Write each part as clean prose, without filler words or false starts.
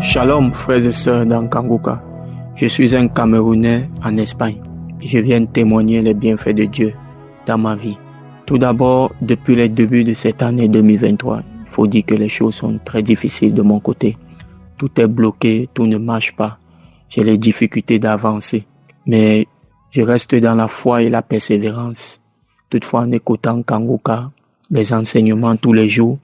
Shalom frères et sœurs dans Kanguka. Je suis un Camerounais en Espagne. Je viens témoigner les bienfaits de Dieu dans ma vie. Tout d'abord, depuis les débuts de cette année 2023, il faut dire que les choses sont très difficiles de mon côté. Tout est bloqué, tout ne marche pas. J'ai les difficultés d'avancer. Mais je reste dans la foi et la persévérance. Toutefois, en écoutant Kanguka, les enseignements tous les jours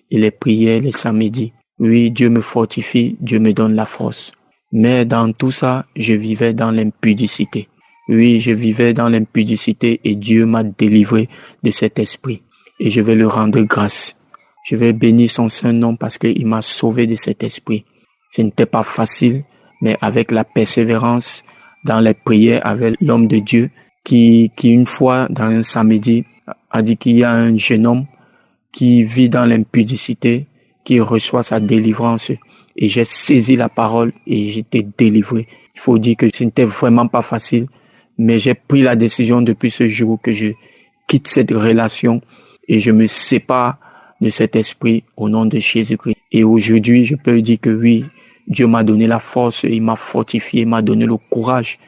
et les prières les samedis. Oui, Dieu me fortifie, Dieu me donne la force. Mais dans tout ça, je vivais dans l'impudicité. Oui, je vivais dans l'impudicité et Dieu m'a délivré de cet esprit. Et je vais le rendre grâce. Je vais bénir son saint nom parce qu'il m'a sauvé de cet esprit. Ce n'était pas facile, mais avec la persévérance dans les prières avec l'homme de Dieu qui une fois dans un samedi a dit qu'il y a un jeune homme qui vit dans l'impudicité, qui reçoit sa délivrance. Et j'ai saisi la parole et j'étais délivré. Il faut dire que ce n'était vraiment pas facile, mais j'ai pris la décision depuis ce jour que je quitte cette relation et je me sépare de cet esprit au nom de Jésus-Christ. Et aujourd'hui, je peux dire que oui, Dieu m'a donné la force, il m'a fortifié, il m'a donné le courage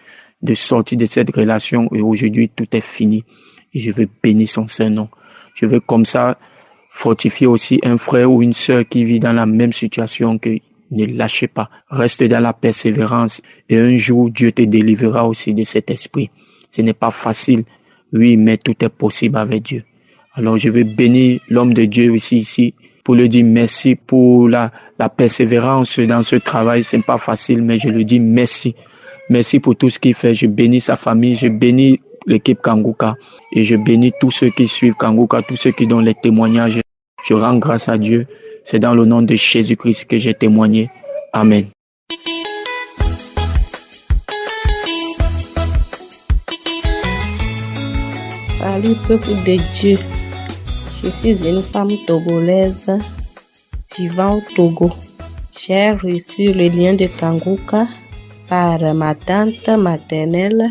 de sortir de cette relation et aujourd'hui, tout est fini. Et je veux bénir son saint nom. Je veux comme ça fortifier aussi un frère ou une sœur qui vit dans la même situation que ne lâchez pas. Reste dans la persévérance et un jour, Dieu te délivrera aussi de cet esprit. Ce n'est pas facile, oui, mais tout est possible avec Dieu. Alors, je veux bénir l'homme de Dieu aussi ici pour lui dire merci pour la persévérance dans ce travail. Ce n'est pas facile, mais je lui dis merci. Merci pour tout ce qu'il fait. Je bénis sa famille, je bénis l'équipe Kanguka et je bénis tous ceux qui suivent Kanguka, tous ceux qui donnent les témoignages. Je rends grâce à Dieu. C'est dans le nom de Jésus-Christ que j'ai témoigné. Amen. Salut peuple de Dieu. Je suis une femme togolaise vivant au Togo. J'ai reçu le lien de Kanguka par ma tante maternelle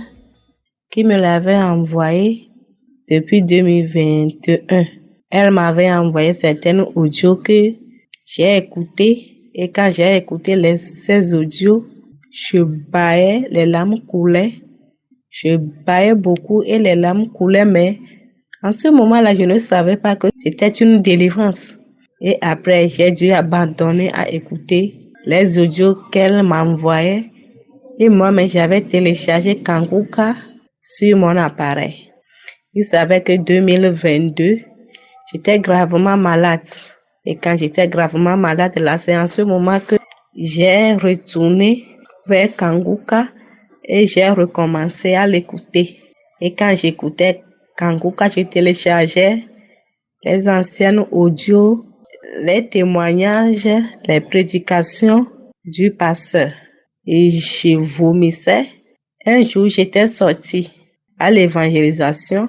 qui me l'avait envoyé depuis 2021. Elle m'avait envoyé certaines audios que j'ai écoutées et quand j'ai écouté ces audios, je bâillais, les larmes coulaient. Je bâillais beaucoup et les larmes coulaient, mais en ce moment-là, je ne savais pas que c'était une délivrance. Et après, j'ai dû abandonner à écouter les audios qu'elle m'envoyait. Et moi-même, j'avais téléchargé Kanguka sur mon appareil. Il savait que 2022, j'étais gravement malade. Et quand j'étais gravement malade, là, c'est en ce moment que j'ai retourné vers Kanguka et j'ai recommencé à l'écouter. Et quand j'écoutais Kanguka, je téléchargeais les anciennes audios, les témoignages, les prédications du pasteur. Et je vomissais. Un jour, j'étais sortie à l'évangélisation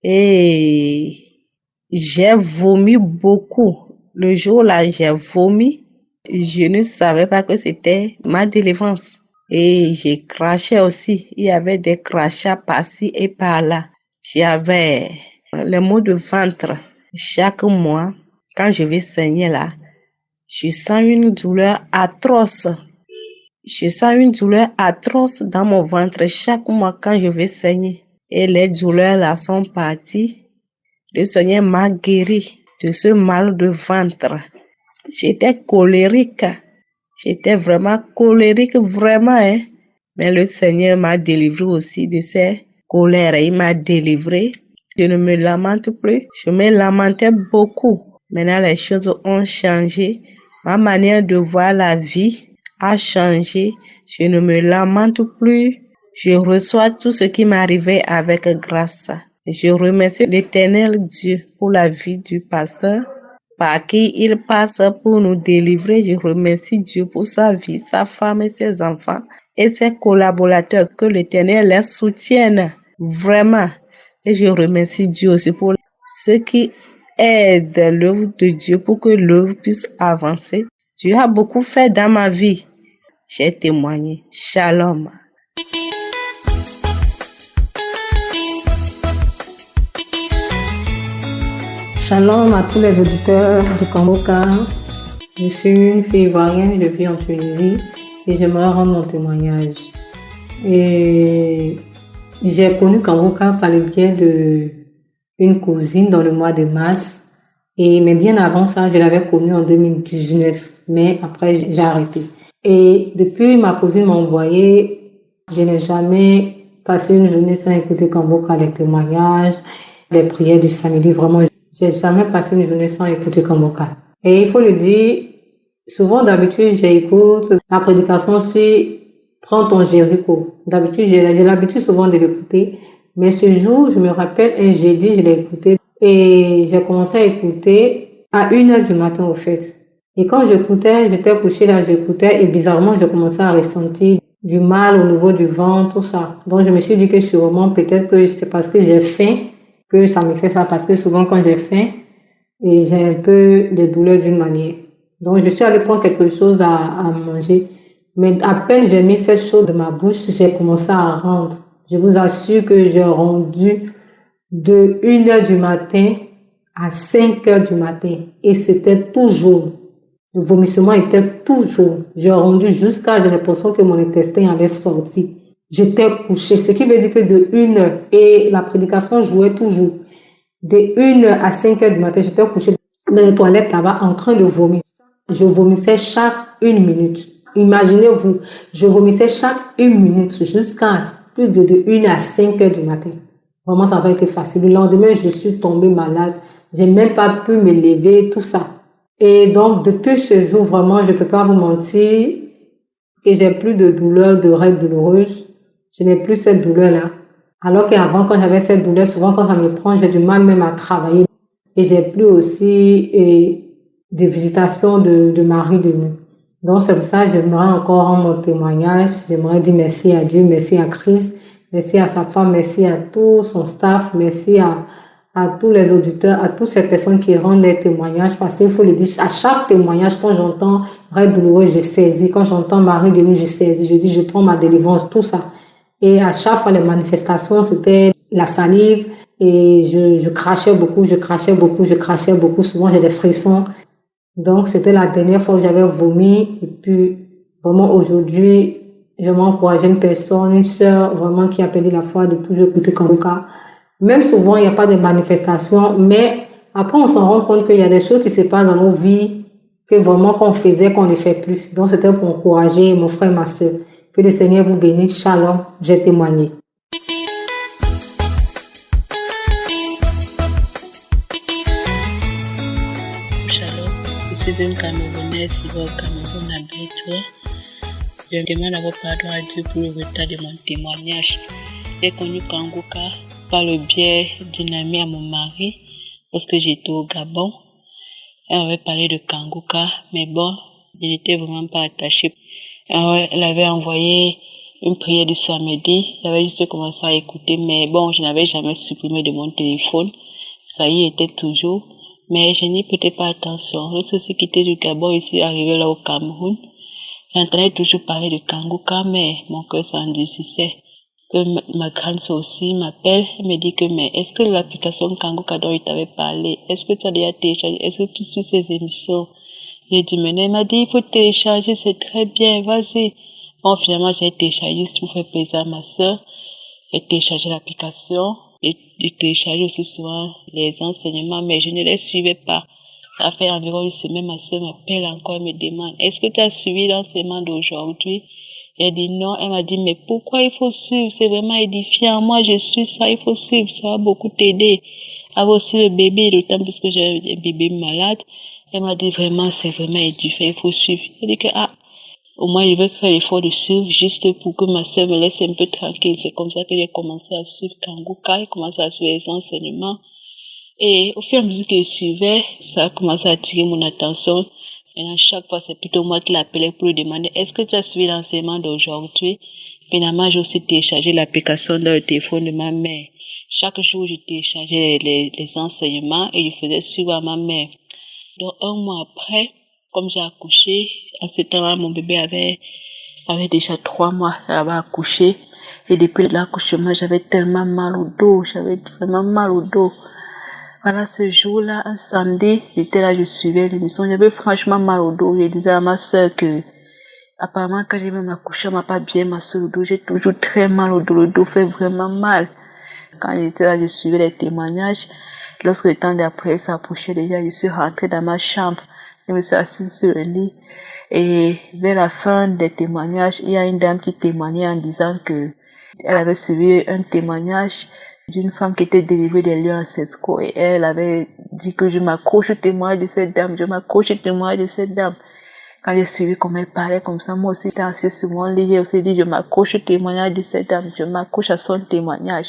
et j'ai vomi beaucoup. Le jour-là, j'ai vomi. Je ne savais pas que c'était ma délivrance. Et j'ai craché aussi. Il y avait des crachats par-ci et par-là. J'avais les maux de ventre. Chaque mois, quand je vais saigner là, je sens une douleur atroce. Je sens une douleur atroce dans mon ventre chaque mois quand je vais saigner. Et les douleurs là sont parties. Le Seigneur m'a guéri de ce mal de ventre. J'étais colérique. J'étais vraiment colérique, vraiment, hein. Mais le Seigneur m'a délivré aussi de ces colères. Il m'a délivré. Je ne me lamente plus. Je me lamentais beaucoup. Maintenant, les choses ont changé. Ma manière de voir la vie a changé. Je ne me lamente plus. Je reçois tout ce qui m'arrivait avec grâce. Je remercie l'Éternel Dieu pour la vie du pasteur, par qui il passe pour nous délivrer. Je remercie Dieu pour sa vie, sa femme et ses enfants et ses collaborateurs. Que l'Éternel les soutienne vraiment. Et je remercie Dieu aussi pour ceux qui aident l'œuvre de Dieu pour que l'œuvre puisse avancer. Dieu a beaucoup fait dans ma vie. J'ai témoigné. Shalom. Shalom à tous les auditeurs de Kanguka. Je suis une fille ivoirienne, je vis en Tunisie et j'aimerais rendre mon témoignage. Et j'ai connu Kangoka par le biais d'une cousine dans le mois de mars. Mais bien avant ça, je l'avais connu en 2019. Mais après, j'ai arrêté. Et depuis, ma cousine m'a envoyé, je n'ai jamais passé une journée sans écouter Kangoka, les témoignages, les prières du samedi. Vraiment, j'ai jamais passé une journée sans écouter Kangoka. Et il faut le dire, souvent d'habitude, j'écoute la prédication sur Prends ton Jéricho. D'habitude, j'ai l'habitude souvent de l'écouter. Mais ce jour, je me rappelle, un jeudi, je l'ai écouté. Et j'ai commencé à écouter à 1h du matin, au fait. Et quand j'écoutais, j'étais couchée là, j'écoutais. Et bizarrement, je commençais à ressentir du mal au niveau du ventre, tout ça. Donc, je me suis dit que sûrement, peut-être que c'est parce que j'ai faim que ça me fait ça. Parce que souvent, quand j'ai faim, et j'ai un peu des douleurs d'une manière. Donc, je suis allée prendre quelque chose à manger. Mais à peine j'ai mis cette chose de ma bouche, j'ai commencé à rendre. Je vous assure que j'ai rendu de 1h du matin à 5h du matin. Et c'était toujours, le vomissement était toujours. J'ai rendu jusqu'à, j'ai l'impression que mon intestin allait sortir. J'étais couchée, ce qui veut dire que de 1h, et la prédication jouait toujours. De 1h à 5h du matin, j'étais couchée dans les toilettes là-bas en train de vomir. Je vomissais chaque 1 minute. Imaginez-vous, je vomissais chaque 1 minute jusqu'à plus de 1h à 5h du matin. Vraiment, ça n'a pas été facile. Le lendemain, je suis tombée malade. J'ai même pas pu me lever, tout ça. Et donc, depuis ce jour, vraiment, je peux pas vous mentir que j'ai plus de douleur, de règles douloureuses. Je n'ai plus cette douleur-là. Alors qu'avant, quand j'avais cette douleur, souvent quand ça me prend, j'ai du mal même à travailler. Et j'ai plus aussi des visitations de mari de nuit. Donc c'est pour ça que j'aimerais encore rendre mon témoignage. J'aimerais dire merci à Dieu, merci à Christ, merci à sa femme, merci à tout son staff, merci à tous les auditeurs, à toutes ces personnes qui rendent des témoignages. Parce qu'il faut le dire, à chaque témoignage, quand j'entends règle douloureuse, je saisis. Quand j'entends mari de nuit, je saisis. Je dis, je prends ma délivrance, tout ça. Et à chaque fois, les manifestations, c'était la salive. Et je crachais beaucoup, je crachais beaucoup. Souvent, j'ai des frissons. Donc, c'était la dernière fois que j'avais vomi. Et puis, vraiment, aujourd'hui, je m'encourage une personne, une sœur, vraiment, qui a perdu la foi de toujours écouter Kangoka. Même souvent, il n'y a pas de manifestations. Mais après, on s'en rend compte qu'il y a des choses qui se passent dans nos vies que vraiment, qu'on faisait, qu'on ne fait plus. Donc, c'était pour encourager mon frère et ma sœur. Que le Seigneur vous bénisse. Shalom, j'ai témoigné. Shalom, je suis une Camerounaise qui va au Cameroun à Bétois. Je demande d'abord pardon à Dieu pour le retard de mon témoignage. J'ai connu Kangoka par le biais d'une amie à mon mari parce que j'étais au Gabon. Elle avait parlé de Kangoka, mais bon, je n'étais vraiment pas attachée. Elle avait envoyé une prière du samedi. J'avais juste commencé à écouter, mais bon, je n'avais jamais supprimé de mon téléphone. Ça y était toujours, mais je n'y prêtais pas attention. Lorsque je suis quittée du Gabon, je suis arrivée là au Cameroun. J'entendais toujours parler de Kangoka, mais mon cœur s'endurcissait. Ma grande sœur aussi m'appelle, elle me dit que, mais est-ce que l'application Kangoka dont il t'avait parlé, est-ce que tu as déjà téléchargé, est-ce que tu suis ces émissions? J'ai dit, mais elle m'a dit, il faut télécharger, c'est très bien, vas-y. Bon, finalement, j'ai téléchargé juste pour faire plaisir à ma sœur. J'ai téléchargé l'application et j'ai téléchargé aussi souvent les enseignements, mais je ne les suivais pas. Ça fait environ une semaine, ma sœur m'appelle encore et me demande, est-ce que tu as suivi l'enseignement d'aujourd'hui? J'ai dit non. Elle m'a dit, mais pourquoi il faut suivre? C'est vraiment édifiant. Moi, je suis ça, il faut suivre. Ça va beaucoup t'aider. Avoir aussi le bébé, d'autant plus que j'ai un bébé malade. Elle m'a dit vraiment, c'est vraiment édifiant, il faut suivre. J'ai dit que, au moins, je vais faire l'effort de suivre juste pour que ma sœur me laisse un peu tranquille. C'est comme ça que j'ai commencé à suivre Kangoka, j'ai commencé à suivre les enseignements. Et au fur et à mesure que je suivais, ça a commencé à attirer mon attention. Maintenant, chaque fois, c'est plutôt moi qui l'appelais pour lui demander, est-ce que tu as suivi l'enseignement d'aujourd'hui? Finalement, j'ai aussi téléchargé l'application dans le téléphone de ma mère. Chaque jour, je téléchargeais les enseignements et je faisais suivre à ma mère. Donc, un mois après, comme j'ai accouché, en ce temps-là, mon bébé avait déjà 3 mois, j'avais accouché. Et depuis l'accouchement, j'avais tellement mal au dos, j'avais vraiment mal au dos. Voilà, ce jour-là, un samedi, j'étais là, je suivais l'émission. J'avais franchement mal au dos. Je disais à ma soeur que, apparemment, quand j'ai même accouché, on m'a pas bien massé le dos. J'ai toujours très mal au dos. Le dos fait vraiment mal. Quand j'étais là, je suivais les témoignages. Lorsque le temps d'après s'approchait déjà, je suis rentrée dans ma chambre. Je me suis assise sur le lit. Et vers la fin des témoignages, il y a une dame qui témoignait en disant que elle avait suivi un témoignage d'une femme qui était délivrée des lieux ancestraux et elle avait dit que je m'accroche au témoignage de cette dame, je m'accroche au témoignage de cette dame. Quand j'ai suivi comme elle parlait comme ça, moi aussi j'étais assise sur mon lit, j'ai aussi dit je m'accroche au témoignage de cette dame, je m'accroche à son témoignage.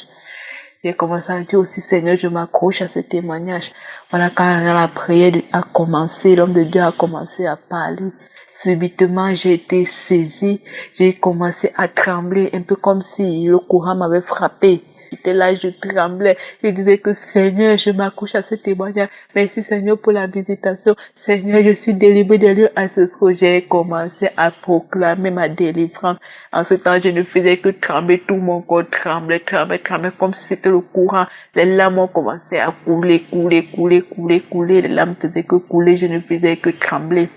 J'ai commencé à dire aussi, Seigneur, je m'accroche à ce témoignage. Voilà, quand la prière a commencé, l'homme de Dieu a commencé à parler. Subitement, j'ai été saisie, j'ai commencé à trembler, un peu comme si le courant m'avait frappé. J'étais là, je tremblais. Je disais que Seigneur, je m'accroche à ce témoignage. Merci Seigneur pour la visitation. Seigneur, je suis délivrée des lieux ancestraux. J'ai commencé à proclamer ma délivrance. En ce temps, je ne faisais que trembler, tout mon corps tremblait, comme si c'était le courant. Les larmes ont commencé à couler. Les larmes faisaient que couler, je ne faisais que trembler.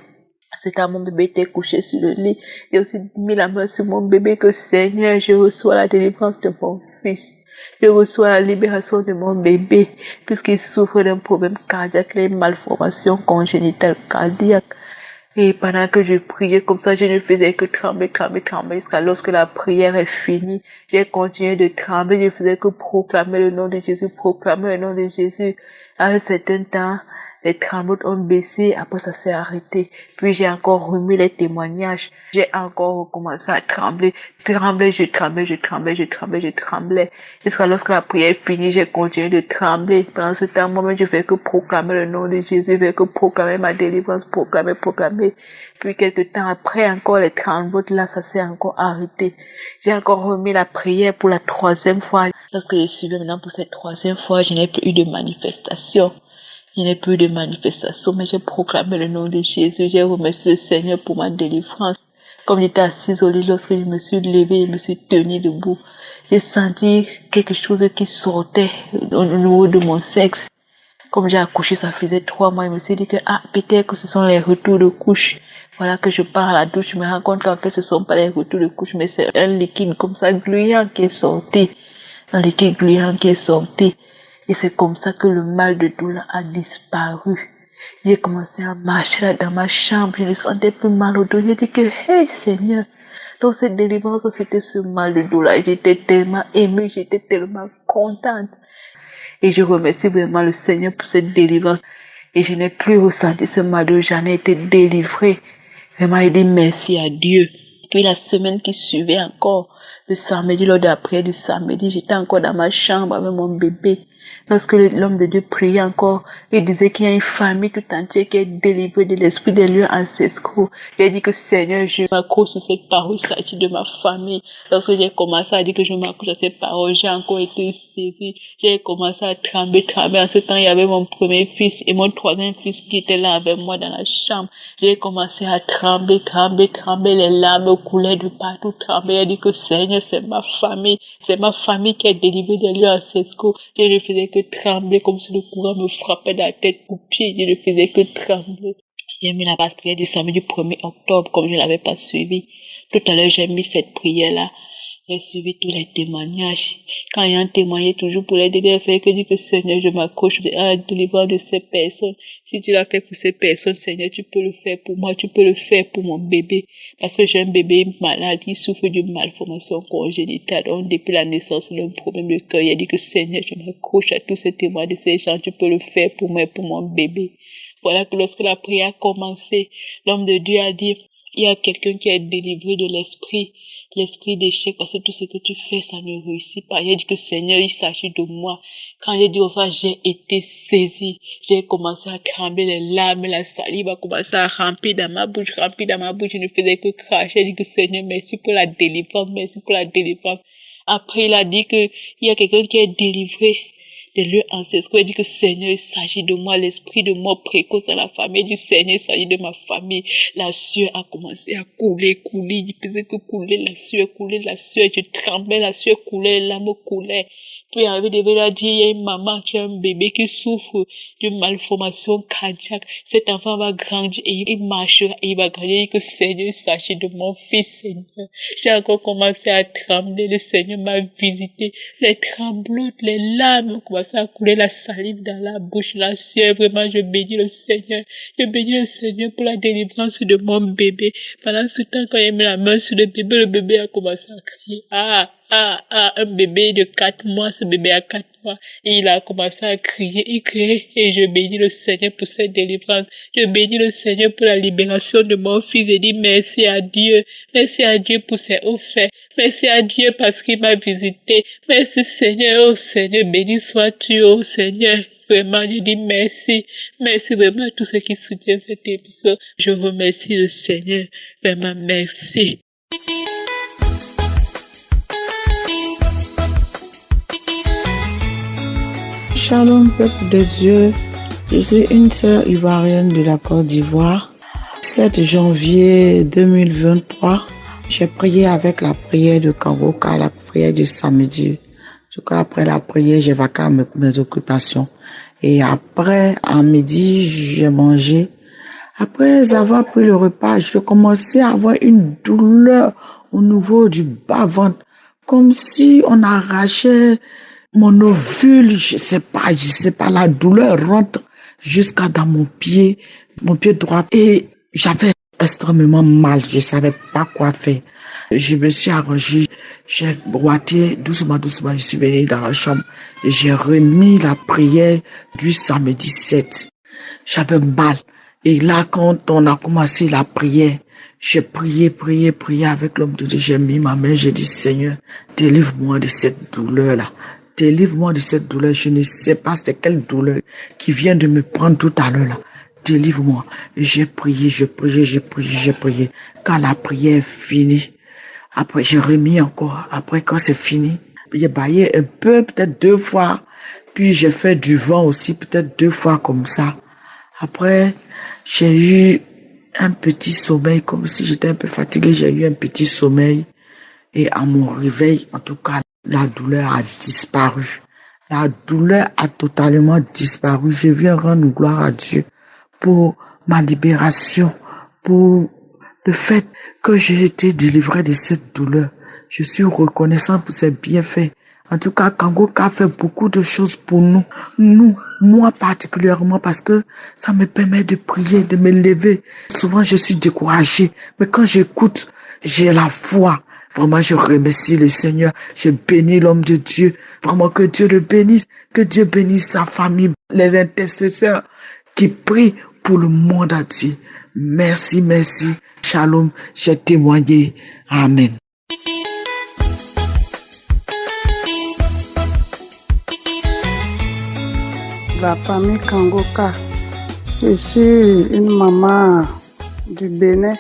C'est quand mon bébé était couché sur le lit. J'ai aussi mis la main sur mon bébé que Seigneur, je reçois la délivrance de mon fils. Je reçois la libération de mon bébé, puisqu'il souffre d'un problème cardiaque, une malformation congénitale cardiaque. Et pendant que je priais comme ça, je ne faisais que trembler, jusqu'à lorsque la prière est finie. J'ai continué de trembler, je faisais que proclamer le nom de Jésus, À un certain temps, les tremblements ont baissé, après ça s'est arrêté. Puis j'ai encore remis les témoignages. J'ai encore recommencé à trembler. Je tremblais. Jusqu'à lorsque la prière est finie, j'ai continué de trembler. Pendant ce temps, moi-même, je fais que proclamer le nom de Jésus, je fais que proclamer ma délivrance, proclamer. Puis quelques temps après, encore les tremblements, là, ça s'est encore arrêté. J'ai encore remis la prière pour la 3e fois. Lorsque je suivais maintenant pour cette 3e fois, je n'ai plus eu de manifestation. Il n'y a plus de manifestation, mais j'ai proclamé le nom de Jésus. J'ai remercié le Seigneur pour ma délivrance. Comme j'étais assise au lit, lorsque je me suis levée, je me suis tenue debout, j'ai senti quelque chose qui sortait au niveau de mon sexe. Comme j'ai accouché, ça faisait 3 mois, je me suis dit que, peut-être que ce sont les retours de couche. Voilà que je pars à la douche, je me rends compte qu'en fait, ce sont pas les retours de couche, mais c'est un liquide comme ça, gluant qui est sorti. Un liquide gluant qui est sorti. Et c'est comme ça que le mal de dos là a disparu. J'ai commencé à marcher là dans ma chambre, je ne sentais plus mal au dos. J'ai dit que, hey Seigneur, dans cette délivrance, c'était ce mal de dos là. J'étais tellement émue, j'étais tellement contente. Et je remercie vraiment le Seigneur pour cette délivrance. Et je n'ai plus ressenti ce mal de dos, j'en ai été délivrée. Vraiment, je dis merci à Dieu. Puis la semaine qui suivait encore, le samedi, lors de la prière du samedi, j'étais encore dans ma chambre avec mon bébé. Lorsque l'homme de Dieu priait encore, il disait qu'il y a une famille tout entière qui est délivrée de l'esprit des lieux ancestraux. Il a dit que Seigneur, je m'accroche sur cette parole, s'agit de ma famille. Lorsque j'ai commencé à dire que je m'accroche à cette parole, j'ai encore été saisie. J'ai commencé à trembler. En ce temps, il y avait mon premier fils et mon 3e fils qui était là avec moi dans la chambre. J'ai commencé à trembler. Les larmes coulaient de partout, trembler. Il a dit que Seigneur, c'est ma famille qui est délivrée des lieux ancestraux. Je ne faisais que trembler comme si le courant me frappait dans la tête aux pieds. Je ne faisais que trembler. J'ai mis la prière du samedi du 1er octobre comme je ne l'avais pas suivi. Tout à l'heure, j'ai mis cette prière-là. J'ai suivi tous les témoignages. Quand ils ont témoigné toujours pour les aider à faire que dit que Seigneur, je m'accroche à la délivrance de ces personnes. Si tu l'as fait pour ces personnes, Seigneur, tu peux le faire pour moi, tu peux le faire pour mon bébé. Parce que j'ai un bébé malade qui souffre d'une malformation congénitale. Donc, depuis la naissance, il a un problème de cœur. Il a dit que Seigneur, je m'accroche à tous ces témoins de ces gens, tu peux le faire pour moi et pour mon bébé. Voilà que lorsque la prière a commencé, l'homme de Dieu a dit, il y a quelqu'un qui est délivré de l'esprit d'échec, parce que tout ce que tu fais, ça ne réussit pas. Il a dit que Seigneur, il s'agit de moi. Quand j'ai dit ça, j'ai été saisie. J'ai commencé à trembler, les larmes, la salive a commencé à remplir dans ma bouche. Je ne faisais que cracher. J'ai dit que Seigneur, merci pour la délivrance. Après, il a dit que il y a quelqu'un qui est délivré des lieux ancestraux. Il dit que Seigneur, il s'agit de moi, l'esprit de mort précoce dans la famille. Il dit Seigneur, il s'agit de ma famille. La sueur a commencé à couler. Il faisait que couler la sueur. Je tremblais, la sueur coulait, les larmes coulaient. peut arriver de venir dire, il y a une maman, tu as un bébé qui souffre d'une malformation cardiaque. Cet enfant va grandir et il marchera et il va grandir que Seigneur, sachez de mon fils, Seigneur. J'ai encore commencé à trembler, le Seigneur m'a visité, les tremblotes, les larmes ont commencé à couler, la salive dans la bouche, la sueur, vraiment, je bénis le Seigneur. Je bénis le Seigneur pour la délivrance de mon bébé. Pendant ce temps, quand il mis la main sur le bébé a commencé à crier, un bébé de 4 mois, ce bébé a 4 mois, et il a commencé à crier, il criait, et je bénis le Seigneur pour cette délivrance, je bénis le Seigneur pour la libération de mon fils, et dis merci à Dieu pour ses hauts faits, merci à Dieu parce qu'il m'a visité, merci Seigneur, oh Seigneur, béni sois-tu, oh Seigneur. Vraiment, je dis merci. Merci vraiment à tous ceux qui soutiennent cette émission. Je remercie le Seigneur. Vraiment, merci. Shalom, peuple de Dieu. Je suis une sœur ivoirienne de la Côte d'Ivoire. 7 janvier 2023, j'ai prié avec la prière de Kangoka, la prière du samedi. En tout cas, après la prière, j'ai vaqué à mes occupations. Et après, à midi, j'ai mangé. Après avoir pris le repas, je commençais à avoir une douleur au niveau du bas-ventre, comme si on arrachait mon ovule, je sais pas, la douleur rentre jusqu'à dans mon pied droit. Et j'avais extrêmement mal, je savais pas quoi faire. Je me suis arrangé, j'ai boité doucement, je suis venu dans la chambre et j'ai remis la prière du samedi 7. J'avais mal. Et là, quand on a commencé la prière, j'ai prié avec l'homme de Dieu. J'ai mis ma main, j'ai dit, Seigneur, délivre-moi de cette douleur-là. Délivre-moi de cette douleur. Je ne sais pas c'est quelle douleur qui vient de me prendre tout à l'heure là. Délivre-moi. Et j'ai prié. Quand la prière est finie, après, j'ai remis encore. Après, quand c'est fini, j'ai baillé un peu, peut-être 2 fois. Puis, j'ai fait du vent aussi, peut-être 2 fois comme ça. Après, j'ai eu un petit sommeil, comme si j'étais un peu fatigué. J'ai eu un petit sommeil. Et à mon réveil, en tout cas, la douleur a disparu. La douleur a totalement disparu. Je viens rendre gloire à Dieu pour ma libération, pour le fait que j'ai été délivré de cette douleur. Je suis reconnaissant pour ses bienfaits. En tout cas, Kangoka fait beaucoup de choses pour nous, moi particulièrement, parce que ça me permet de prier, de me lever. Souvent, je suis découragée, mais quand j'écoute, j'ai la foi. Vraiment, je remercie le Seigneur. Je bénis l'homme de Dieu. Vraiment, que Dieu le bénisse. Que Dieu bénisse sa famille, les intercesseurs qui prient pour le monde entier. Merci. Shalom, j'ai témoigné. Amen. La famille Kangoka. Je suis une maman du Bénin.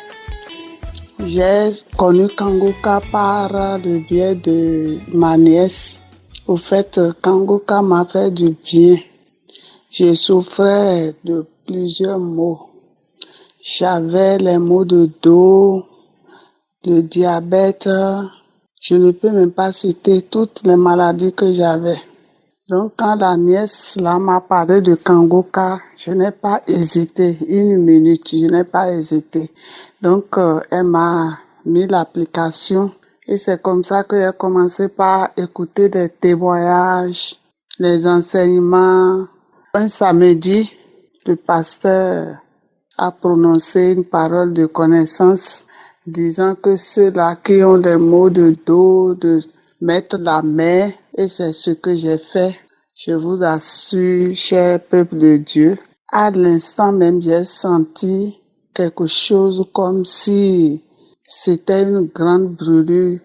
J'ai connu Kangoka par le biais de ma nièce. Au fait, Kangoka m'a fait du bien. Je souffrais de plusieurs maux. J'avais les maux de dos, le diabète. Je ne peux même pas citer toutes les maladies que j'avais. Donc, quand la nièce là m'a parlé de Kangoka, je n'ai pas hésité. 1 minute, je n'ai pas hésité. Donc, elle m'a mis l'application et c'est comme ça que j'ai commencé par écouter des témoignages, les enseignements. Un samedi, le pasteur a prononcé une parole de connaissance disant que ceux-là qui ont des maux de dos, de mettre la main, et c'est ce que j'ai fait. Je vous assure, cher peuple de Dieu, à l'instant même, j'ai senti quelque chose comme si c'était une grande brûlure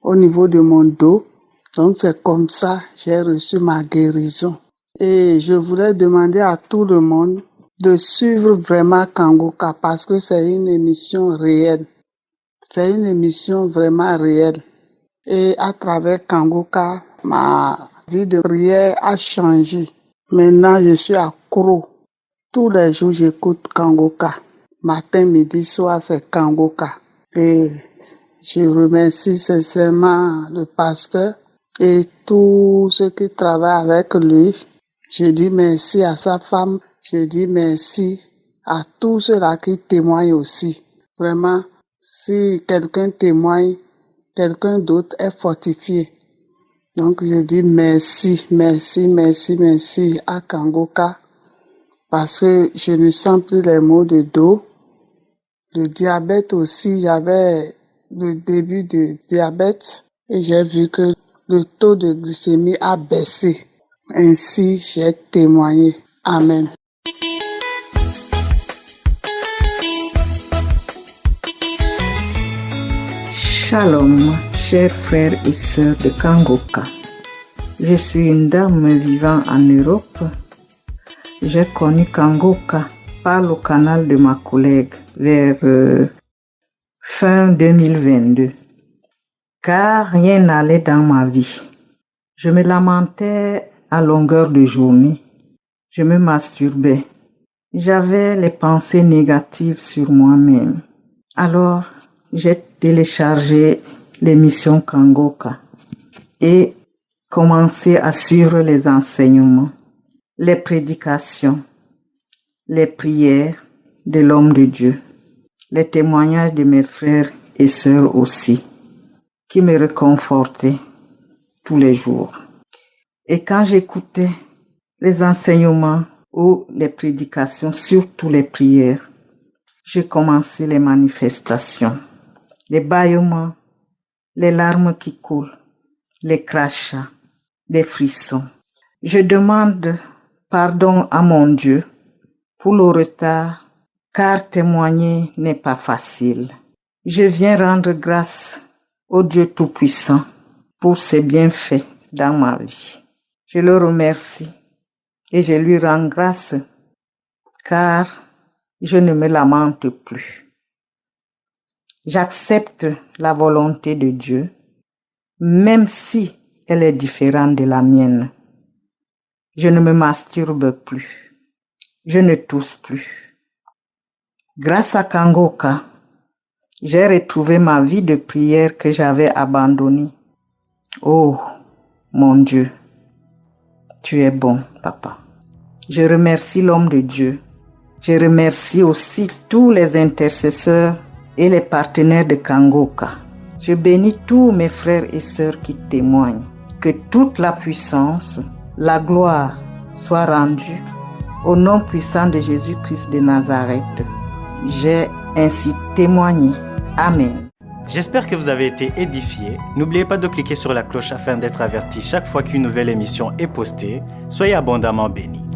au niveau de mon dos. Donc c'est comme ça que j'ai reçu ma guérison. Et je voulais demander à tout le monde de suivre vraiment Kangoka parce que c'est une émission réelle. C'est une émission vraiment réelle. Et à travers Kangoka, ma vie de prière a changé. Maintenant, je suis accro. Tous les jours, j'écoute Kangoka. Matin, midi, soir, c'est Kangoka. Et je remercie sincèrement le pasteur et tous ceux qui travaillent avec lui. Je dis merci à sa femme. Je dis merci à tous ceux-là qui témoignent aussi. Vraiment, si quelqu'un témoigne, quelqu'un d'autre est fortifié. Donc je dis merci à Kangoka parce que je ne sens plus les maux de dos. Le diabète aussi, j'avais le début de diabète et j'ai vu que le taux de glycémie a baissé. Ainsi, j'ai témoigné. Amen. Shalom, chers frères et sœurs de Kangoka. Je suis une dame vivant en Europe. J'ai connu Kangoka par le canal de ma collègue vers fin 2022. Car rien n'allait dans ma vie. Je me lamentais à longueur de journée. Je me masturbais. J'avais les pensées négatives sur moi-même. Alors, j'ai téléchargé l'émission Kangoka et commencé à suivre les enseignements, les prédications, les prières de l'homme de Dieu, les témoignages de mes frères et sœurs aussi, qui me réconfortaient tous les jours. Et quand j'écoutais les enseignements ou les prédications, surtout les prières, j'ai commencé les manifestations, les bâillements, les larmes qui coulent, les crachats, les frissons. Je demande pardon à mon Dieu pour le retard, car témoigner n'est pas facile. Je viens rendre grâce au Dieu Tout-Puissant pour ses bienfaits dans ma vie. Je le remercie et je lui rends grâce, car je ne me lamente plus. J'accepte la volonté de Dieu, même si elle est différente de la mienne. Je ne me masturbe plus. Je ne tousse plus. Grâce à Kangoka, j'ai retrouvé ma vie de prière que j'avais abandonnée. Oh, mon Dieu, tu es bon, papa. Je remercie l'homme de Dieu. Je remercie aussi tous les intercesseurs et les partenaires de Kangoka. Je bénis tous mes frères et sœurs qui témoignent. Que toute la puissance, la gloire soit rendue au nom puissant de Jésus-Christ de Nazareth. J'ai ainsi témoigné. Amen. J'espère que vous avez été édifiés. N'oubliez pas de cliquer sur la cloche afin d'être averti chaque fois qu'une nouvelle émission est postée. Soyez abondamment bénis.